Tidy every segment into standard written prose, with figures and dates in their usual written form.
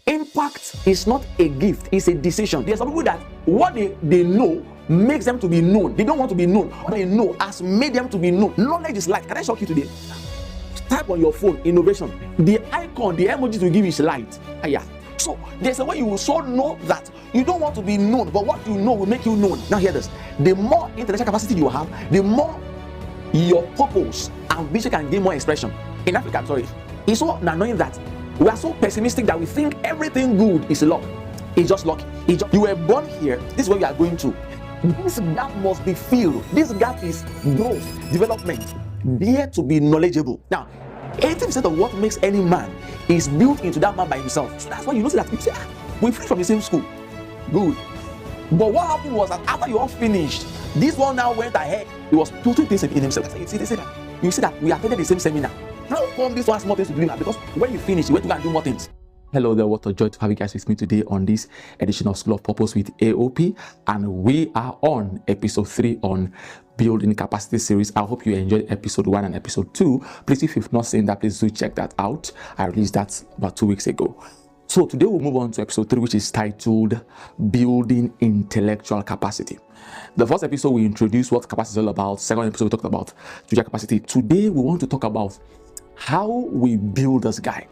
Impact is not a gift, it's a decision. There are some people that what they know makes them to be known. They don't want to be known. What they know has made them to be known. Knowledge is light. Can I shock you today? Type on your phone, innovation. The icon, the emoji to give is light. Yeah. So there's a way you will so know that you don't want to be known, but what you know will make you known. Now hear this. The more intellectual capacity you have, the more your purpose and vision can gain more expression. In Africa, I'm sorry. It's so annoying that we are so pessimistic that we think everything good is luck. It's just lucky. You were born here. This is what we are going to. This gap must be filled. This gap is growth, development. Dare to be knowledgeable. Now, 80% of what makes any man is built into that man by himself. So that's why you notice that people say, we flee from the same school. Good. But what happened was that after you all finished, this one now went ahead. He was putting things in himself. You see that we attended the same seminar. How come this one has more things to do now? Because when you finish, you went to go and do more things. Hello there, what a joy to have you guys with me today on this edition of School of Purpose with AOP, and we are on episode 3 on building capacity series. I hope you enjoyed episode 1 and episode 2. Please, if you've not seen that, please do check that out. I released that about 2 weeks ago. So today we'll move on to episode 3, which is titled Building Intellectual Capacity. The first episode we introduced what capacity is all about. Second episode we talked about spiritual capacity. Today we want to talk about how we build this guy.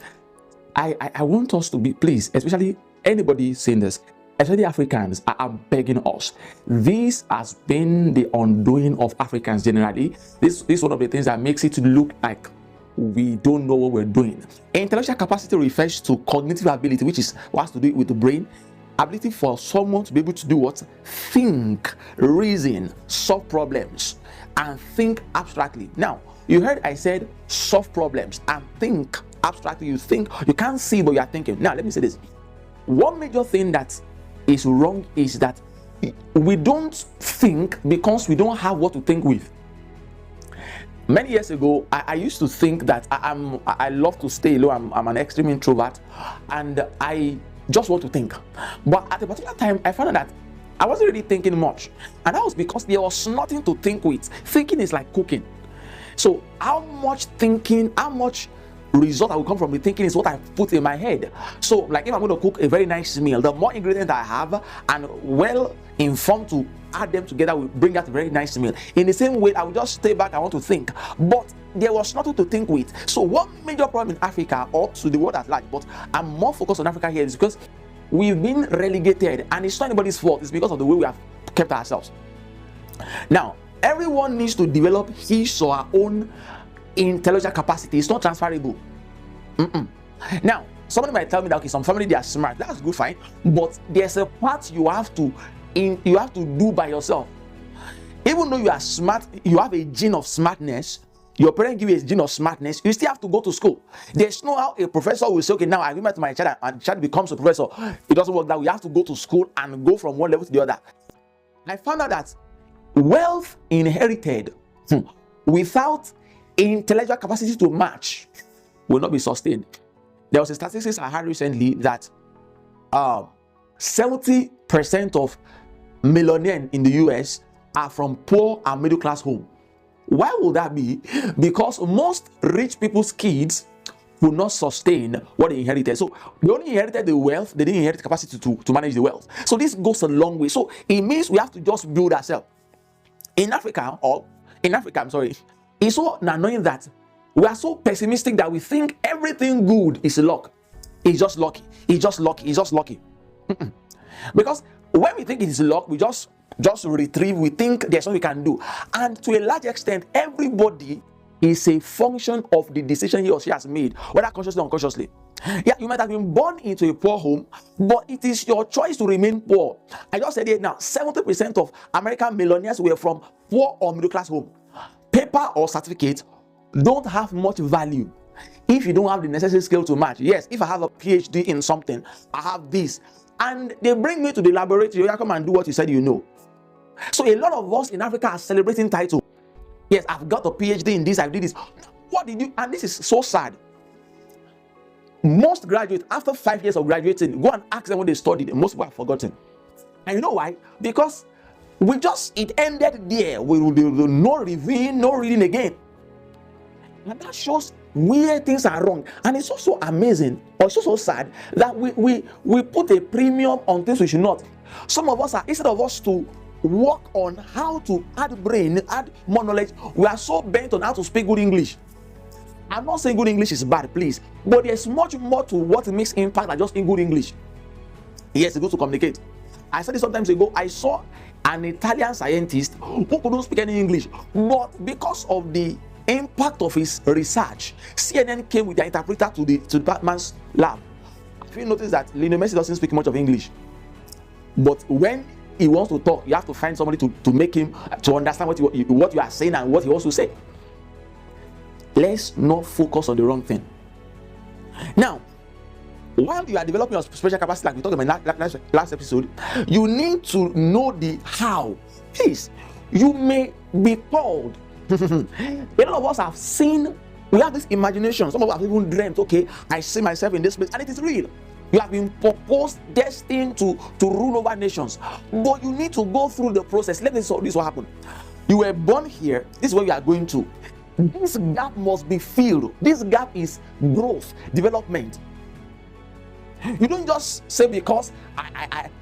I want us to be, please, especially anybody saying this, especially Africans, are begging us. This has been the undoing of Africans generally. This is one of the things that makes it look like we don't know what we're doing. Intellectual capacity refers to cognitive ability, which is what has to do with the brain. Ability for someone to be able to do what? Think, reason, solve problems, and think abstractly. Now, you heard I said solve problems and think abstractly. You think, you can't see, but you are thinking. Now, let me say this. One major thing that is wrong is that we don't think because we don't have what to think with. Many years ago, I used to think that I love to stay alone. I'm an extreme introvert, and I just want to think. But at a particular time, I found out that I wasn't really thinking much, and that was because there was nothing to think with. Thinking is like cooking. So how much thinking, how much result that will come from the thinking is what I put in my head. So like if I'm going to cook a very nice meal, the more ingredients I have and well informed to add them together will bring out a very nice meal. In the same way, I will just stay back, I want to think, but there was nothing to think with. So one major problem in Africa, or to the world at large, but I'm more focused on Africa here, is because we've been relegated, and it's not anybody's fault. It's because of the way we have kept ourselves. Now, everyone needs to develop his or her own intellectual capacity. It's not transferable. Now, somebody might tell me that okay, some family they are smart. That's good, fine. But there's a part you have to do by yourself. Even though you are smart, you have a gene of smartness. Your parents give you a gene of smartness. You still have to go to school. There's no how a professor will say, okay, now I give it to my child and the child becomes a professor. It doesn't work that way. You have to go to school and go from one level to the other. I found out that wealth inherited without intellectual capacity to match will not be sustained. There was a statistics I heard recently that 70% of millionaires in the US are from poor and middle class home. Why would that be? Because most rich people's kids will not sustain what they inherited. So they only inherited the wealth, they didn't inherit the capacity to manage the wealth. So this goes a long way. So it means we have to just build ourselves. In Africa, it's so annoying that we are so pessimistic that we think everything good is luck. It's just lucky. It's just lucky. It's just lucky. Because when we think it is luck, we just retrieve. We think there's what we can do, and to a large extent, everybody is a function of the decision he or she has made, whether consciously or unconsciously. Yeah, you might have been born into a poor home, but it is your choice to remain poor. I just said it now. 70% of American millionaires were from poor or middle class home. Paper or certificate don't have much value if you don't have the necessary skill to match. Yes, if I have a PhD in something, I have this, and they bring me to the laboratory, I come and do what you said you know. So a lot of us in Africa are celebrating title. Yes, I've got a PhD in this, I did this. What did you? And this is so sad. Most graduates, after 5 years of graduating, go and ask them what they studied. Most people have forgotten. And you know why? Because it ended there. We will do no reviewing, no reading again. And that shows where things are wrong. And it's also amazing, or it's also sad, that we put a premium on things we should not. Some of us are, instead of us to work on how to add brain, add more knowledge, we are so bent on how to speak good English. I'm not saying good English is bad, please, but there's much more to what makes impact than just in good English. Yes, it's good to communicate. I said it sometimes ago. I saw an Italian scientist who couldn't speak any English, but because of the impact of his research, CNN came with their interpreter to that man's lab. Have you noticed that Lionel Messi doesn't speak much of English? But when he wants to talk, you have to find somebody to make him to understand what you are saying and what he wants to say. Let's not focus on the wrong thing. Now, while you are developing your special capacity, like we talked about in last episode, you need to know the how. Please, you may be called. A lot of us have seen, we have this imagination. Some of us have even dreamt, okay, I see myself in this place, and it is real. You have been proposed, destined to rule over nations. But you need to go through the process. Let me show this what happened. You were born here. This is where you are going to. This gap must be filled. This gap is growth, development. You don't just say because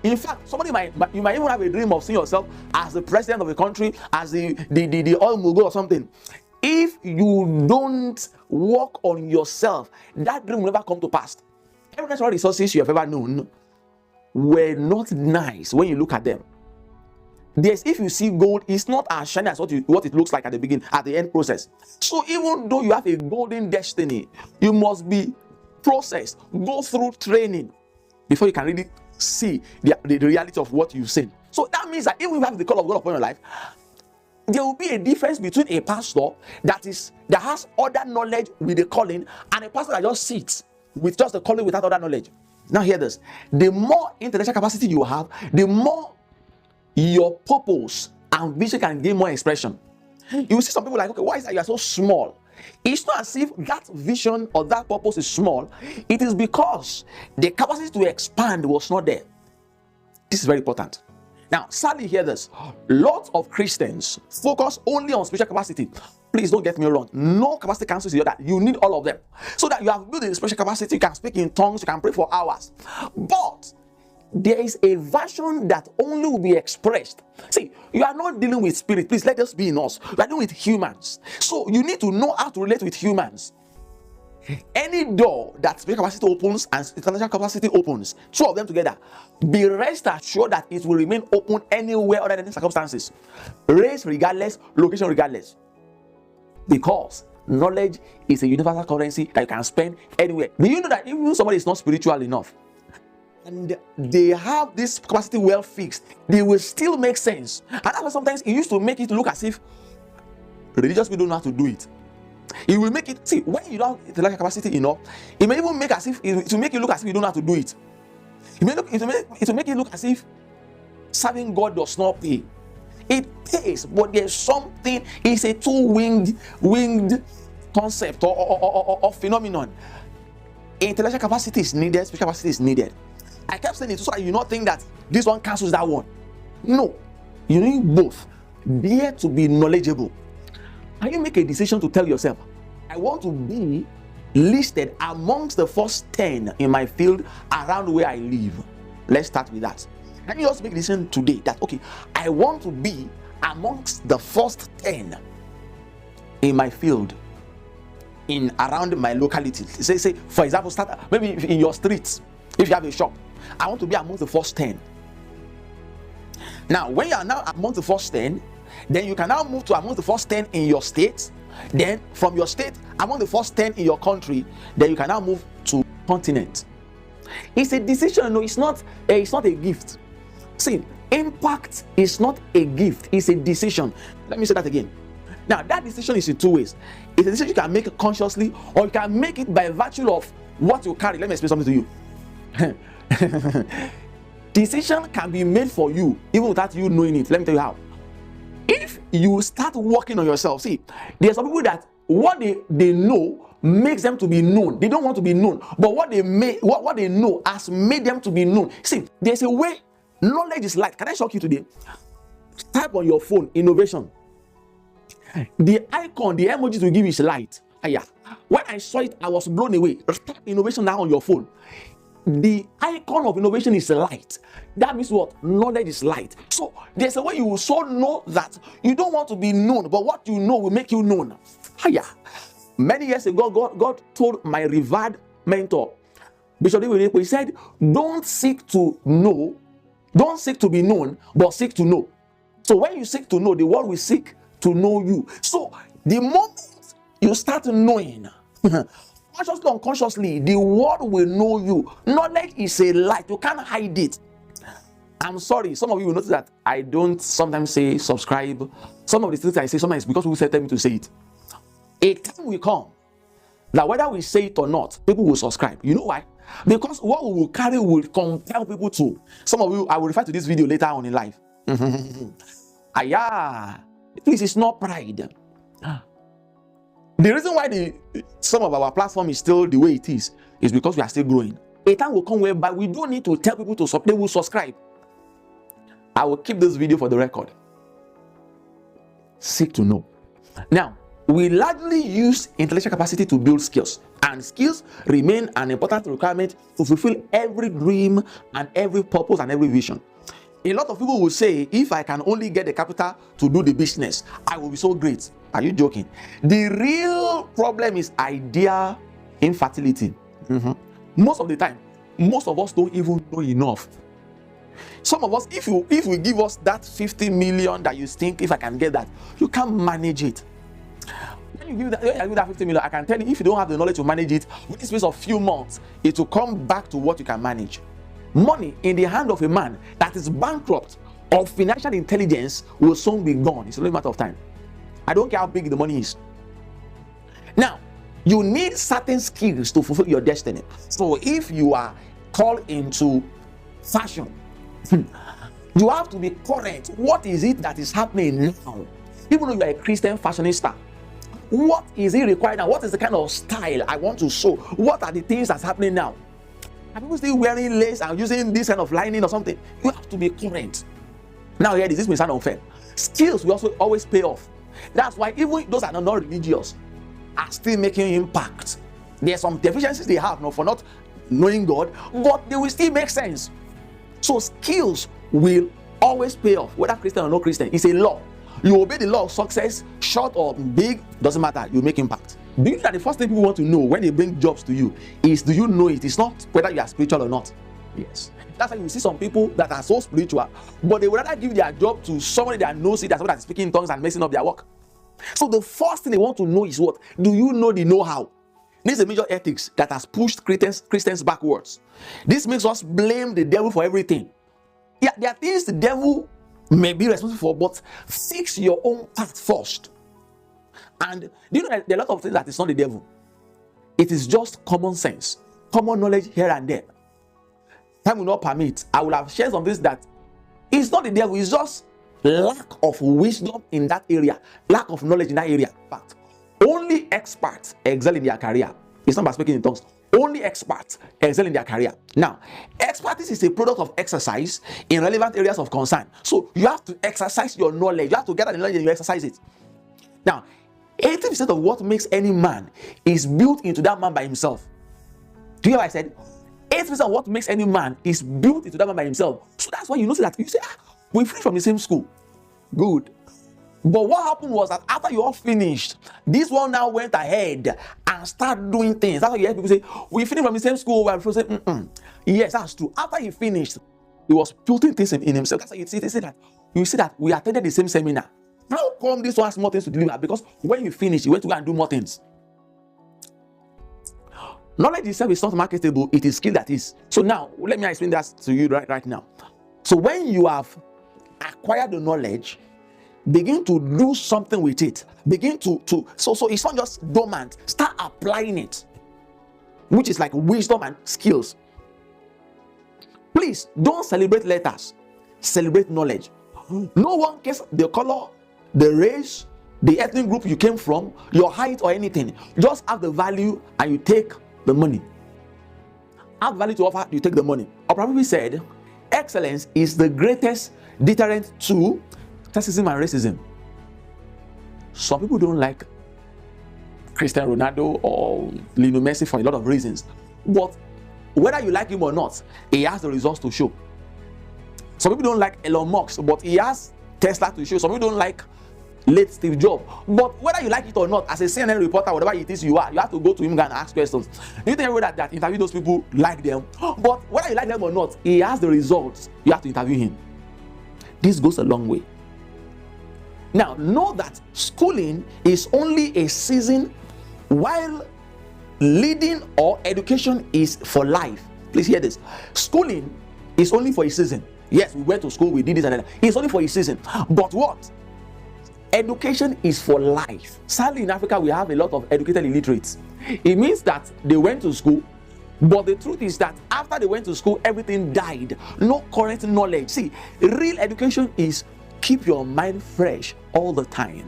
in fact, you might even have a dream of seeing yourself as the president of a country, as the oil mogul or something. If you don't work on yourself, that dream will never come to pass. Every natural resources you have ever known were not nice when you look at them. Yes, if you see gold, it's not as shiny as what it looks like at the beginning, at the end process. So even though you have a golden destiny, you must be processed, go through training before you can really see the reality of what you've seen. So that means that even if you have the call of God upon your life, there will be a difference between a pastor that has other knowledge with the calling and a pastor that just sits with just the calling without other knowledge. Now hear this. The more intellectual capacity you have, the more your purpose and vision can gain more expression. You will see some people like, okay, why is that you are so small? It's not as if that vision or that purpose is small. It is because the capacity to expand was not there. This is very important. Now, sadly, hear this. Lots of Christians focus only on spiritual capacity. Please don't get me wrong. No capacity cancels the other. You need all of them. So that you have built a spiritual capacity, you can speak in tongues, you can pray for hours. But there is a version that only will be expressed. See, you are not dealing with spirit. Please let us be in us. You are dealing with humans. So you need to know how to relate with humans. Any door that spiritual capacity opens and intellectual capacity opens, two of them together, be rest assured that it will remain open anywhere other than circumstances. Race regardless, location regardless. Because knowledge is a universal currency that you can spend anywhere. Do you know that even somebody is not spiritual enough and they have this capacity well fixed, they will still make sense? And that's why sometimes it used to make it look as if religious people don't know how to do it. It will make it, see, when you don't have intellectual capacity enough, it may even make as if it will make you look as if you don't know how to do it. It will make it look as if serving God does not pay. It pays, but there's something, it's a winged concept or phenomenon. Intellectual capacity is needed, spiritual capacity is needed. I kept saying it so that you not think that this one cancels that one. No, you need both. Dare to be knowledgeable. And you make a decision to tell yourself, I want to be listed amongst the first 10 in my field around where I live. Let's start with that. Can you just make a decision today that, okay, I want to be amongst the first 10 in my field, in around my locality. Say, for example, start maybe in your streets. If you have a shop, I want to be amongst the first 10. Now, when you are now amongst the first 10, then you can now move to among the first 10 in your state. Then from your state, among the first 10 in your country, then you can now move to continent. It's a decision. No, it's not a gift. See, impact is not a gift, it's a decision. Let me say that again. Now, that decision is in two ways. It's a decision you can make consciously, or you can make it by virtue of what you carry. Let me explain something to you. Decision can be made for you even without you knowing it. Let me tell you how. If you start working on yourself, see, there are some people that what they know makes them to be known. They don't want to be known, but what they know has made them to be known. See, there's a way. Knowledge is light. Can I shock you today? Type on your phone innovation. The icon, the emojis will give is light. Yeah. When I saw it, I was blown away. Type innovation now on your phone. The icon of innovation is light. That means what? Knowledge is light. So there's a way you will so know that you don't want to be known, but what you know will make you known. Yeah. Many years ago, God told my revered mentor, Bishop David, he said, don't seek to know, don't seek to be known, but seek to know. So when you seek to know, the world will seek to know you. So the moment you start knowing, consciously or unconsciously, the world will know you. Knowledge is a light. You can't hide it. I'm sorry. Some of you will notice that I don't sometimes say subscribe. Some of the things I say sometimes because people tell me to say it. A time will come that whether we say it or not, people will subscribe. You know why? Because what we will carry will compel people to. Some of you, I will refer to this video later on in life. Please, it's not pride. The reason why some of our platform is still the way it is because we are still growing. A time will come whereby we don't need to tell people to subscribe. They will subscribe. I will keep this video for the record. Seek to know. Now, we largely use intellectual capacity to build skills, and skills remain an important requirement to fulfill every dream and every purpose and every vision. A lot of people will say, if I can only get the capital to do the business, I will be so great. Are you joking? The real problem is idea infertility. Most of the time, most of us don't even know enough. Some of us, if you give us that 50 million that you think, if I can get that, you can't manage it. When you give that 50 million, I can tell you, if you don't have the knowledge to manage it, within the space of few months, it will come back to what you can manage. Money in the hand of a man that is bankrupt of financial intelligence will soon be gone. It's only a matter of time. I don't care how big the money is. Now, you need certain skills to fulfill your destiny. So if you are called into fashion, you have to be current. What is it that is happening now? Even though you are a Christian fashionista, what is it required now? What is the kind of style I want to show? What are the things that's happening now? Are people still wearing lace and using this kind of lining or something? You have to be current. Now, here, this may sound unfair. Skills will also always pay off. That's why even those that are not religious are still making impact. There are some deficiencies they have for not knowing God, but they will still make sense. So skills will always pay off, whether Christian or not Christian. It's a law. You obey the law of success, short or big, doesn't matter. You make impact. Do you know that the first thing people want to know when they bring jobs to you is, do you know it? It's not whether you are spiritual or not. Yes. That's why you see some people that are so spiritual, but they would rather give their job to somebody that knows it than somebody that's speaking in tongues and messing up their work. So the first thing they want to know is what? Do you know the know-how? This is a major ethics that has pushed Christians backwards. This makes us blame the devil for everything. Yeah, there are things the devil may be responsible for, but fix your own part first. And do you know that there are a lot of things that is not the devil? It is just common sense, common knowledge here and there. Time will not permit. I will have shared some things that it's not the devil, it's just lack of wisdom in that area, lack of knowledge in that area. In fact, only experts excel in their career. It's not by speaking in tongues. Only experts excel in their career. Now, expertise is a product of exercise in relevant areas of concern. So you have to exercise your knowledge. You have to gather the knowledge and you exercise it. Now, 80% of what makes any man is built into that man by himself. Do you hear what I said? 80% of what makes any man is built into that man by himself. So that's why you notice that you say, we finish from the same school. Good. But what happened was that after you all finished, this one now went ahead and started doing things. That's why you hear people say, we finished from the same school. Where people say, yes, that's true. After he finished, he was putting things in himself. That's why you see that we attended the same seminar. How come this one has more things to deliver? Because when you finish, you went to go and do more things. Knowledge itself is not marketable, it is skill that is. So now, let me explain that to you right now. So when you have acquired the knowledge, begin to do something with it. Begin to so it's not just dormant. Start applying it, which is like wisdom and skills. Please don't celebrate letters, celebrate knowledge. No one cares the color, the race, the ethnic group you came from, your height or anything. Just have the value and you take the money. Have value to offer, you take the money. Or probably said, excellence is the greatest deterrent to sexism and racism. Some people don't like Cristiano Ronaldo or Lionel Messi for a lot of reasons. But whether you like him or not, he has the results to show. Some people don't like Elon Musk, but he has Tesla to show. Some people don't like late Steve Jobs. But whether you like it or not, as a CNN reporter, whatever it is you are, you have to go to him and ask questions. Do you think everybody that interview those people like them? But whether you like them or not, he has the results. You have to interview him. This goes a long way. Now, know that schooling is only a season, while leading or education is for life. Please hear this. Schooling is only for a season. Yes, we went to school, we did this and that. It's only for a season. But what? Education is for life. Sadly, in Africa, we have a lot of educated illiterates. It means that they went to school, but the truth is that after they went to school, everything died. No current knowledge. See, real education is keep your mind fresh all the time.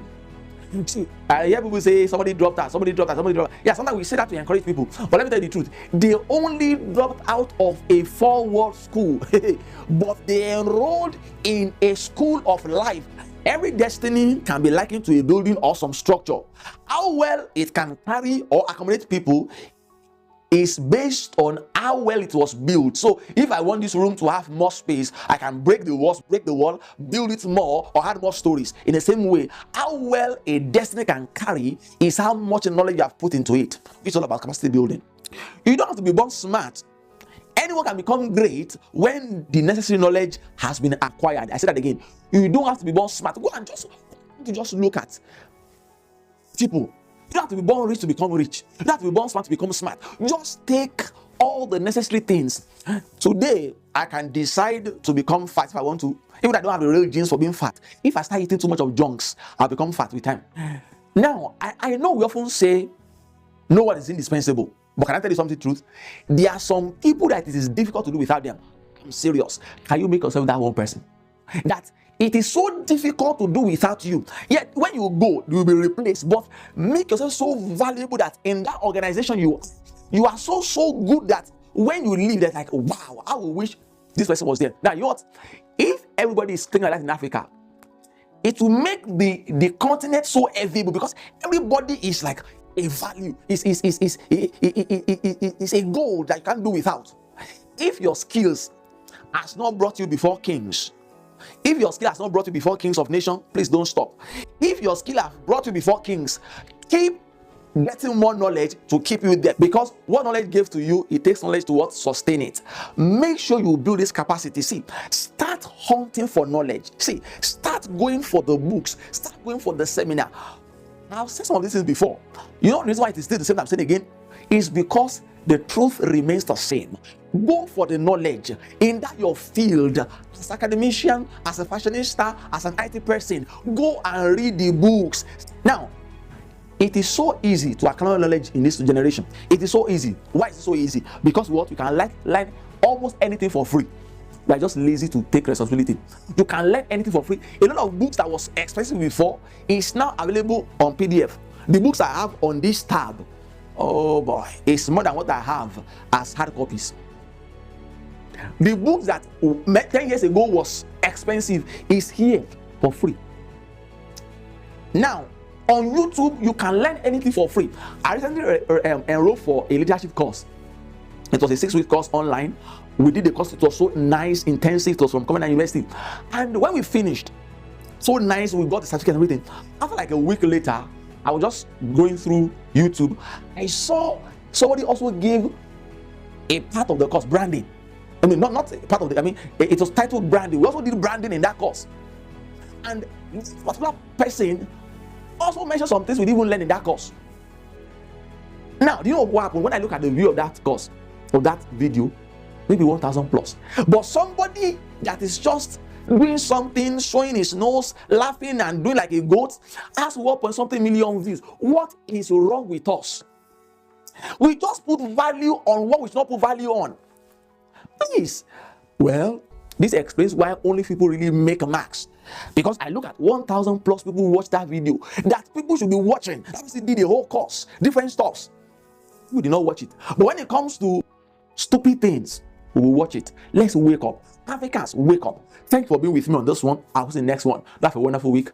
See, I hear people say somebody dropped out, somebody dropped out, somebody dropped out. Yeah, sometimes we say that to encourage people. But let me tell you the truth. They only dropped out of a 4-word school, but they enrolled in a school of life. Every destiny can be likened to a building or some structure. How well it can carry or accommodate people is based on how well it was built. So if I want this room to have more space, I can break the walls, build it more, or add more stories. In the same way, how well a destiny can carry is how much knowledge you have put into it. It's all about capacity building. You don't have to be born smart. Anyone can become great when the necessary knowledge has been acquired. I say that again. You don't have to be born smart. Go and just look at people. You don't have to be born rich to become rich. You don't have to be born smart to become smart. Just take all the necessary things. Today, I can decide to become fat if I want to. Even I don't have the real genes for being fat. If I start eating too much of junks, I'll become fat with time. Now, I know we often say, no one is indispensable. But can I tell you something truth? There are some people that it is difficult to do without them. I'm serious. Can you make yourself that one person? That it is so difficult to do without you. Yet when you go, you will be replaced. But make yourself so valuable that in that organization you are so good that when you leave, they're like, wow, I wish this person was there. Now, you know what? If everybody is thinking like that in Africa, it will make the continent so heavy because everybody is like a value. It's a goal that you can't do without. If your skills has not brought you before kings, if your skill has not brought you before kings of nation, please don't stop. If your skill has brought you before kings, keep getting more knowledge to keep you there, because what knowledge gives to you, it takes knowledge to what? Sustain it. Make sure you build this capacity. See, start hunting for knowledge. See, start going for the books, start going for the seminar. I've said some of these things before. You know the reason why it is still the same I'm saying again is because the truth remains the same. Go for the knowledge in that your field, as an academician, as a fashionista, as an IT person. Go and read the books. Now, it is so easy to acquire knowledge in this generation. It is so easy. Why is it so easy? Because what? You can learn almost anything for free. You are just lazy to take responsibility. You can learn anything for free. A lot of books that was expensive before is now available on PDF. The books I have on this tab, oh boy, it's more than what I have as hard copies. The books that 10 years ago was expensive is here for free. Now, on YouTube, you can learn anything for free. I recently enrolled for a leadership course. It was a 6-week course online. We did the course. It was so nice, intensive. It was from Covenant University. And when we finished, so nice, we got the certificate and everything. After like a week later, I was just going through YouTube. I saw somebody also give a part of the course, branding. I mean, not a part of the, I mean, it was titled branding. We also did branding in that course. And this particular person also mentioned some things we didn't even learn in that course. Now, do you know what happened? When I look at the view of that course, of that video, maybe 1,000 plus. But somebody that is just doing something, showing his nose, laughing and doing like a goat, has 1.something million views. What is wrong with us? We just put value on what we should not put value on. Please. Well, this explains why only people really make marks. Because I look at 1,000 plus people watch that video that people should be watching. That means they did a whole course, different stuffs. We did not watch it. But when it comes to stupid things, we will watch it. Let's wake up. Africans, wake up. Thank you for being with me on this one. I'll see you next one. Have a wonderful week.